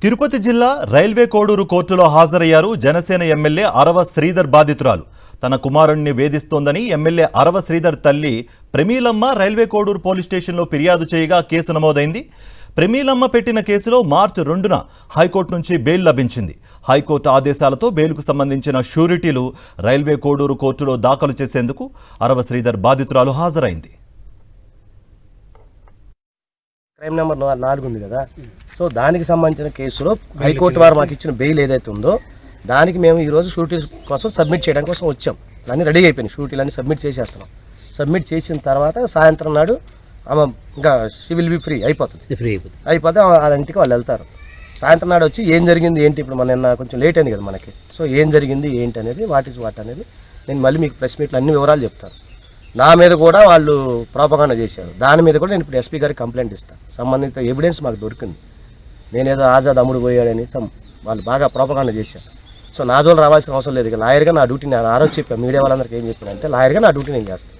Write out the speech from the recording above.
తిరుపతి జిల్లా రైల్వే కోడూరు కోర్టులో హాజరయ్యారు జనసేన ఎమ్మెల్యే అరవ శ్రీధర్ బాధితురాలు. తన కుమారుణ్ణి వేధిస్తోందని ఎమ్మెల్యే అరవ శ్రీధర్ తల్లి ప్రమీలమ్మ రైల్వే కోడూరు పోలీస్ స్టేషన్లో ఫిర్యాదు చేయగా కేసు నమోదైంది. ప్రమీలమ్మ పెట్టిన కేసులో మార్చి 2న హైకోర్టు నుంచి బెయిల్ లభించింది. హైకోర్టు ఆదేశాలతో బెయిల్కు సంబంధించిన షూరిటీలు రైల్వే కోడూరు కోర్టులో దాఖలు చేసేందుకు అరవ శ్రీధర్ బాధితురాలు హాజరైంది. క్రైమ్ నెంబర్ 4 ఉంది కదా, సో దానికి సంబంధించిన కేసులో హైకోర్టు వారు మాకు ఇచ్చిన బెయిల్ ఏదైతే ఉందో దానికి మేము ఈరోజు షూరిటీ కోసం సబ్మిట్ చేయడం కోసం వచ్చాం. అన్నీ రెడీ అయిపోయినాయి, షూరిటీలన్నీ సబ్మిట్ చేసేస్తున్నాం. సబ్మిట్ చేసిన తర్వాత సాయంత్రం నాడు ఆమె ఇంకా షీ విల్ బి ఫ్రీ అయిపోతుంది. అయిపోతే ఆ ఇంటికి వాళ్ళు వెళ్తారు. సాయంత్రం నాడు వచ్చి ఏం జరిగింది ఏంటి, ఇప్పుడు మన నిన్న కొంచెం లేట్ అయింది కదా మనకి, సో ఏం జరిగింది ఏంటి అనేది వాట్ అనేది నేను మళ్ళీ మీకు ప్రెస్ మీట్లో అన్ని వివరాలు చెప్తాను. నా మీద కూడా వాళ్ళు ప్రాపగాండా చేశారు, దాని మీద కూడా నేను ఇప్పుడు ఎస్పీ గారికి కంప్లైంట్ ఇస్తాను. సంబంధిత ఎవిడెన్స్ మాకు దొరికింది, నేనేదో ఆజాద్ అమ్ముడు పోయాడని వాళ్ళు బాగా ప్రాపగాండా చేశారు. సో నా జోలు రావాల్సిన అవసరం లేదు. లాయర్గా నా డ్యూటీ నేను ఆ రోజు చెప్పాను, మీడియా వాళ్ళందరికీ ఏం చెప్పానంటే లాయర్గా నా డ్యూటీ నేను చేస్తాను.